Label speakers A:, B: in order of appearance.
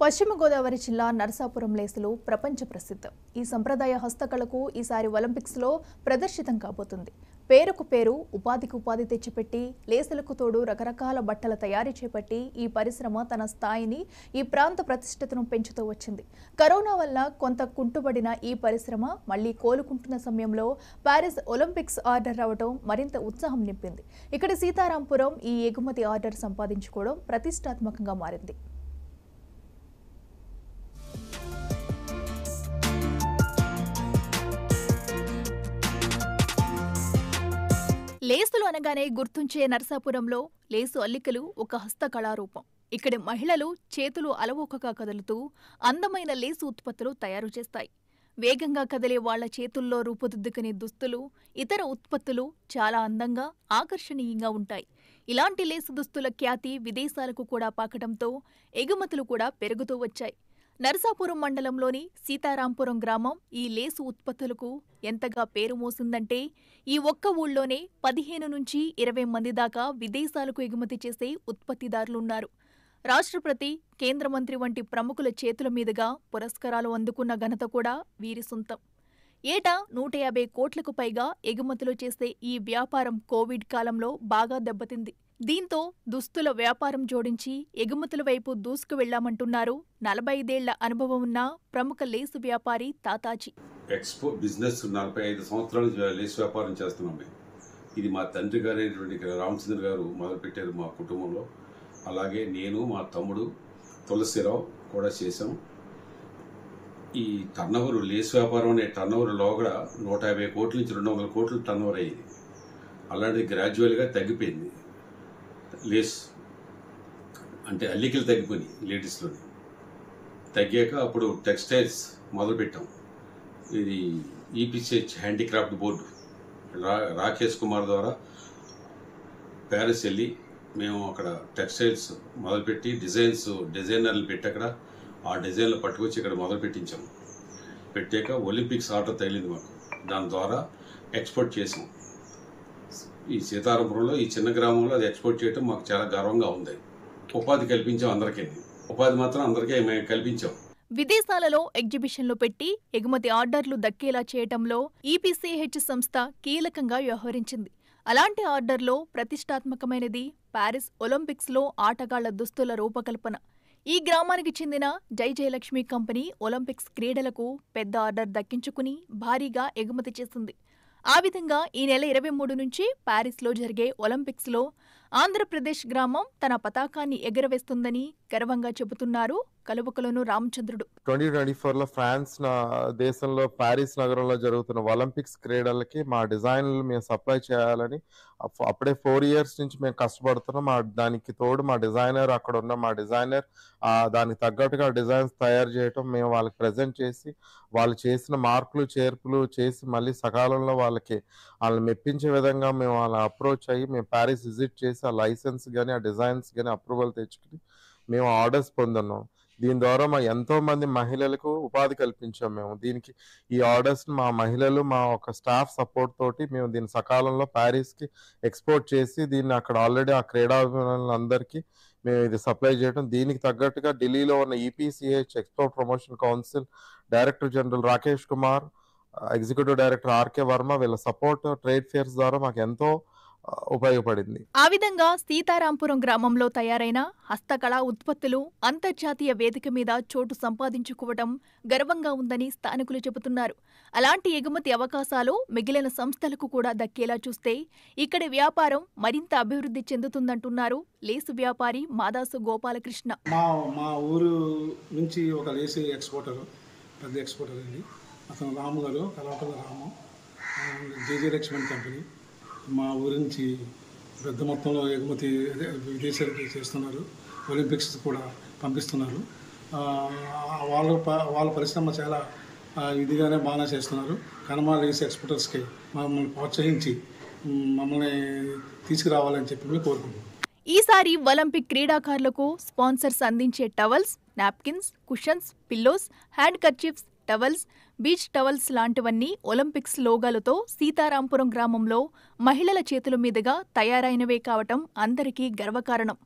A: పశ్చిమ గోదావరి జిల్లా నరసాపురం లేసులు ప్రపంచ ప్రసిద్ధం. ఈ సంప్రదాయ హస్తకళకు ఈసారి ఒలింపిక్స్లో ప్రదర్శితం కాబోతుంది. పేరుకు పేరు, ఉపాధికి ఉపాధి తెచ్చిపెట్టి లేసులకు తోడు రకరకాల బట్టల తయారీ చేపట్టి ఈ పరిశ్రమ తన స్థాయిని, ఈ ప్రాంత ప్రతిష్టతను పెంచుతూ వచ్చింది. కరోనా వల్ల కొంత కుంటుబడిన ఈ పరిశ్రమ మళ్లీ కోలుకుంటున్న సమయంలో ప్యారిస్ ఒలింపిక్స్ ఆర్డర్ రావడం మరింత ఉత్సాహం నింపింది. ఇక్కడ సీతారాంపురం ఈ ఎగుమతి ఆర్డర్ సంపాదించుకోవడం ప్రతిష్టాత్మకంగా మారింది. లేసులు అనగానే గుర్తుంచే నరసాపురంలో లేసు అల్లికలు ఒక హస్తకళారూపం. ఇక్కడి మహిళలు చేతులు అలవోకగా కదులుతూ అందమైన లేసు ఉత్పత్తులు తయారు చేస్తాయి. వేగంగా కదిలే వాళ్ల చేతుల్లో రూపుదిద్దుకునే దుస్తులు, ఇతర ఉత్పత్తులు చాలా అందంగా, ఆకర్షణీయంగా ఉంటాయి. ఇలాంటి లేసు దుస్తుల ఖ్యాతి విదేశాలకు కూడా పాకడంతో ఎగుమతులు కూడా పెరుగుతూ వచ్చాయి. నరసాపురం మండలంలోని సీతారాంపురం గ్రామం ఈ లేసు ఉత్పత్తులకు ఎంతగా పేరు మోసిందంటే ఈ ఒక్క ఊళ్ళోనే 15 నుంచి 20 మంది దాకా విదేశాలకు ఎగుమతి చేసే ఉత్పత్తిదారులున్నారు. రాష్ట్రపతి, కేంద్ర మంత్రి వంటి ప్రముఖుల చేతుల మీదుగా పురస్కారాలు అందుకున్న ఘనత కూడా వీరి సొంతం. ఏటా 150 కోట్లకు పైగా ఎగుమతులు చేసే ఈ వ్యాపారం కోవిడ్ కాలంలో బాగా దెబ్బతింది. దీంతో దుస్తుల వ్యాపారం జోడించి ఎగుమతుల వైపు దూసుకు వెళ్లామంటున్నారు 45 ఏళ్ల అనుభవం ఉన్న ప్రముఖ లేసు వ్యాపారి తాతాజీ.
B: ఎక్స్పో బిజినెస్ 45 సంవత్సరాలు లేసు వ్యాపారం చేస్తున్నాం. ఇది మా తండ్రి గారు అయినటువంటి రామచంద్ర గారు మొదలుపెట్టారు మా కుటుంబంలో. అలాగే నేను, మా తమ్ముడు తులసిరావు కూడా చేశాం. ఈ టర్నోవర్, లేసు వ్యాపారం అనే టర్నోవర్లో కూడా 150 కోట్ల నుంచి 200 కోట్లు టర్నోవర్ అయ్యింది. అలాంటిది గ్రాడ్యువల్గా తగ్గిపోయింది. లేస్ అంటే అల్లికలు తగ్గిపోయినాయి. లేడీస్లోని తగ్గాక అప్పుడు టెక్స్టైల్స్ మొదలుపెట్టాం. ఇది ఈపీసీహెచ్ హ్యాండీక్రాఫ్ట్ బోర్డు రాకేష్ కుమార్ ద్వారా ప్యారిస్ వెళ్ళి మేము అక్కడ టెక్స్టైల్స్ మొదలుపెట్టి డిజైనర్లు పెట్టి అక్కడ ఆ డిజైన్లు పట్టుకొచ్చి ఇక్కడ మొదలు పెట్టించాం. పెట్టాక ఒలింపిక్స్ ఆర్డర్ తగిలింది మాకు. దాని ద్వారా ఎక్స్పోర్ట్ చేసాం. ఈ సీతారాంపురంలో ఈ చిన్న గ్రామంలో అది ఎక్స్పోర్ట్ చేయడం మాకు చాలా గర్వంగా ఉంది. ఉపాధి కల్పించాం అందరికీ. ఉపాధి మాత్రం అందరికీ మేము కల్పించాం.
A: విదేశాలలో ఎగ్జిబిషన్లు పెట్టి ఎగుమతి ఆర్డర్లు దక్కేలా చేయటంలో ఈపీసీహెచ్ సంస్థ కీలకంగా వ్యవహరించింది. అలాంటి ఆర్డర్లో ప్రతిష్టాత్మకమైనది ప్యారిస్ ఒలింపిక్స్లో ఆటగాళ్ల దుస్తుల రూపకల్పన. ఈ గ్రామానికి చెందిన జయలక్ష్మి కంపెనీ ఒలింపిక్స్ క్రీడలకు పెద్ద ఆర్డర్ దక్కించుకుని భారీగా ఎగుమతి చేసింది. ఆ విధంగా ఈ నెల 23 నుంచి ప్యారిస్లో జరిగే ఒలింపిక్స్లో ఆంధ్రప్రదేశ్ గ్రామం తన పతాకాన్ని ఎగురవేస్తుందని గర్వంగా చెబుతున్నారు కలువకులను రామచంద్రుడు.
C: 2024లో ఫ్రాన్స్ దేశంలో ప్యారిస్ నగరంలో జరుగుతున్న ఒలింపిక్స్ క్రీడలకి మా డిజైన్లు మేము సప్లై చేయాలని అప్పుడే 4 years నుంచి మేము కష్టపడుతున్నాం. దానికి తోడు మా డిజైనర్, అక్కడ ఉన్న మా డిజైనర్ దానికి తగ్గట్టుగా డిజైన్స్ తయారు చేయటం, మేము వాళ్ళకి ప్రజెంట్ చేసి వాళ్ళు చేసిన మార్పులు చేర్పులు చేసి మళ్ళీ సకాలంలో వాళ్ళని మెప్పించే విధంగా మేము వాళ్ళ అప్రోచ్ అయ్యి మేము ప్యారిస్ విజిట్ చేసి ఆ లైసెన్స్ కానీ ఆ డిజైన్స్ కానీ అప్రూవల్ తెచ్చుకుని మేము ఆర్డర్స్ పొందున్నాం. దీని ద్వారా మా ఎంతో మంది మహిళలకు ఉపాధి కల్పించాం. మేము దీనికి ఈ ఆర్డర్స్ మా మహిళలు మా ఒక స్టాఫ్ సపోర్ట్ తోటి మేము దీన్ని సకాలంలో ప్యారిస్కి ఎక్స్పోర్ట్ చేసి దీన్ని అక్కడ ఆల్రెడీ ఆ క్రీడాభిమానులందరికీ మేము ఇది సప్లై చేయడం. దీనికి తగ్గట్టుగా ఢిల్లీలో ఉన్న EPCH export promotion council director general Rakesh Kumar, executive director RK Varma వీళ్ళ సపోర్ట్ ట్రేడ్ ఫేర్స్ ద్వారా మాకు ఎంతో ఉపయోగపడింది.
A: ఆ విధంగా సీతారాంపురం గ్రామంలో తయారైన హస్తకళా ఉత్పత్తులు అంతర్జాతీయ వేదిక మీద చోటు సంపాదించుకోవడం గర్వంగా ఉందని స్థానికులు చెబుతున్నారు. అలాంటి ఎగుమతి అవకాశాలు మిగిలిన సంస్థలకు కూడా దక్కేలా చూస్తే ఇక్కడి వ్యాపారం మరింత అభివృద్ధి చెందుతుందంటున్నారు లేసు వ్యాపారి మాదాసు గోపాలకృష్ణ.
D: మా ఊరు నుంచి ఒక లేసు ఎక్స్పోర్టర్, పెద్ద ఎక్స్పోర్టర్ అండి. అతను రాము గారు, కలవకల రాము, జయలక్ష్మి కంపెనీ మా ఊరి నుంచి పెద్ద మొత్తంలో ఎగుమతి విదేశాలకి చేస్తున్నారు. ఒలింపిక్స్ కూడా పంపిస్తున్నారు. వాళ్ళ పరిశ్రమ చాలా ఇదిగానే బాగా చేస్తున్నారు. కనమా లేస్ ఎక్స్పోర్టర్స్కి మమ్మల్ని ప్రోత్సహించి మమ్మల్ని తీసుకురావాలని చెప్పి మేము కోరుకుంటున్నాం.
A: ఈసారి ఒలింపిక్ క్రీడాకారులకు స్పాన్సర్స్ అందించే towels, napkins, cushions, pillows, hand kerchiefs, towels, beach towels లాంటివన్నీ ఒలింపిక్స్ లోగాలతో సీతారాంపురం గ్రామంలో మహిళల చేతుల మీదుగా తయారైనవే కావటం అందరికీ గర్వకారణం.